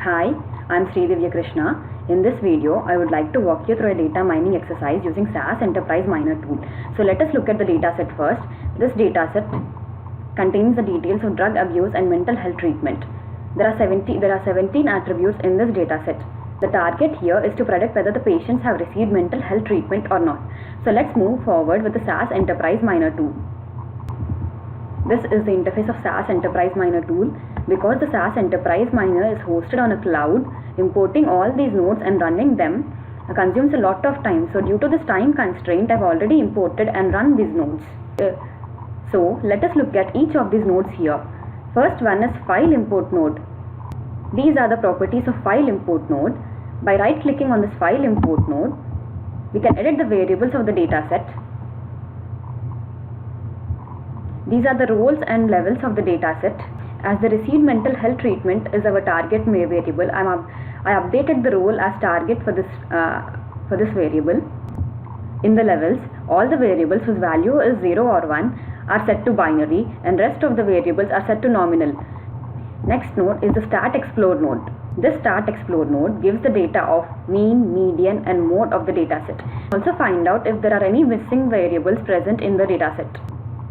Hi, I'm Divya. In this video, I would like to walk you through a data mining exercise using SAS Enterprise Miner tool. So let us look at the dataset first. This dataset contains the details of drug abuse and mental health treatment. There are 17 attributes in this dataset. The target here is to predict whether the patients have received mental health treatment or not. So let's move forward with the SAS Enterprise Miner tool. This is the interface of SAS Enterprise Miner tool. Because the SAS Enterprise Miner is hosted on a cloud, importing all these nodes and running them consumes a lot of time. So due to this time constraint, I've already imported and run these nodes. So let us look at each of these nodes here. First one is file import node. These are the properties of file import node. By right clicking on this file import node, we can edit the variables of the dataset. These are the roles and levels of the dataset. As the received mental health treatment is our target variable, I updated the role as target for this variable. In the levels, all the variables whose value is 0 or 1 are set to binary, and rest of the variables are set to nominal. Next node is the Stat Explore node. This Stat Explore node gives the data of mean, median, and mode of the dataset. Also find out if there are any missing variables present in the dataset.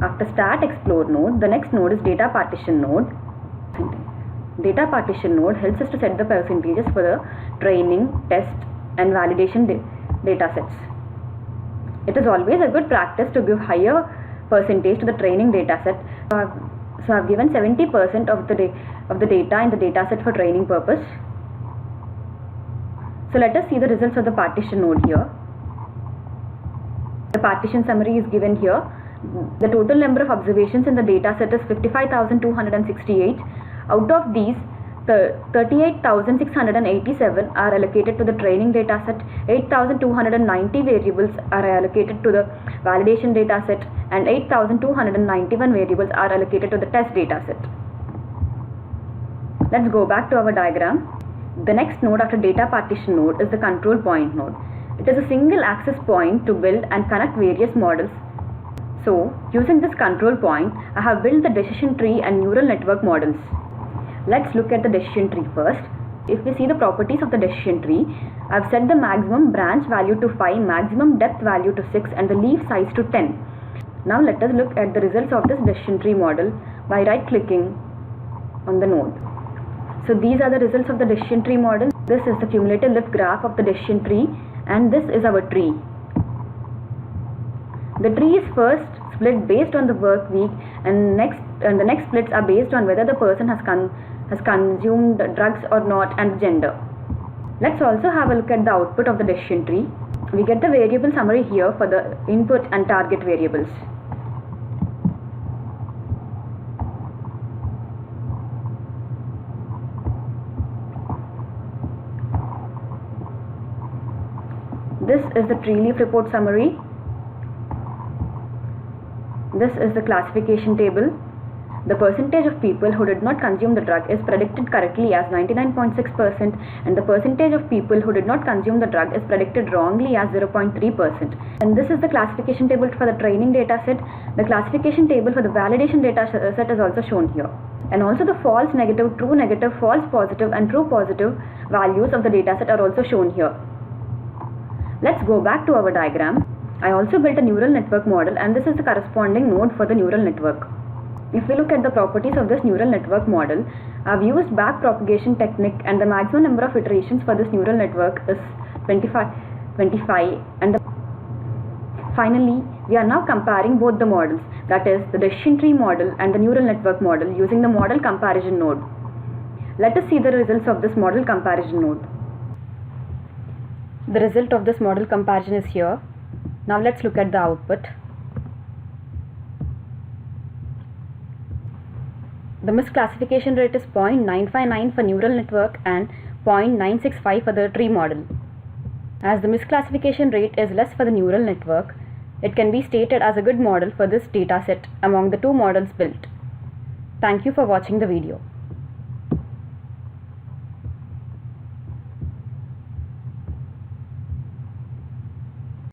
After Stat Explore node, the next node is Data Partition node. Data Partition node helps us to set the percentages for the training, test, and validation datasets. It is always a good practice to give higher percentage to the training dataset. So I've given 70% of the data in the dataset for training purpose. So let us see the results of the partition node here. The partition summary is given here. The total number of observations in the dataset is 55,268. Out of these, 38,687 are allocated to the training dataset, 8,290 variables are allocated to the validation dataset, and 8,291 variables are allocated to the test dataset. Let's go back to our diagram. The next node after data partition node is the control point node. It is a single access point to build and connect various models. So, using this control point, I have built the decision tree and neural network models. Let's look at the decision tree first. If we see the properties of the decision tree, I've set the maximum branch value to 5, maximum depth value to 6, and the leaf size to 10. Now let us look at the results of this decision tree model by right clicking on the node. So these are the results of the decision tree model. This is the cumulative lift graph of the decision tree, and this is our tree. The tree is first split based on the work week, and the next splits are based on whether the person has consumed drugs or not, and gender. Let's also have a look at the output of the decision tree. We get the variable summary here for the input and target variables. This is the tree leaf report summary. This is the classification table. The percentage of people who did not consume the drug is predicted correctly as 99.6%, and the percentage of people who did not consume the drug is predicted wrongly as 0.3%. And this is the classification table for the training dataset. The classification table for the validation dataset is also shown here. And also the false negative, true negative, false positive, and true positive values of the dataset are also shown here. Let's go back to our diagram. I also built a neural network model, and this is the corresponding node for the neural network. If we look at the properties of this neural network model, I've used backpropagation technique, and the maximum number of iterations for this neural network is 25. And finally, we are now comparing both the models, that is the decision tree model and the neural network model, using the model comparison node. Let us see the results of this model comparison node. The result of this model comparison is here. Now let's look at the output. The misclassification rate is 0.959 for neural network and 0.965 for the tree model. As the misclassification rate is less for the neural network, it can be stated as a good model for this dataset among the two models built. Thank you for watching the video.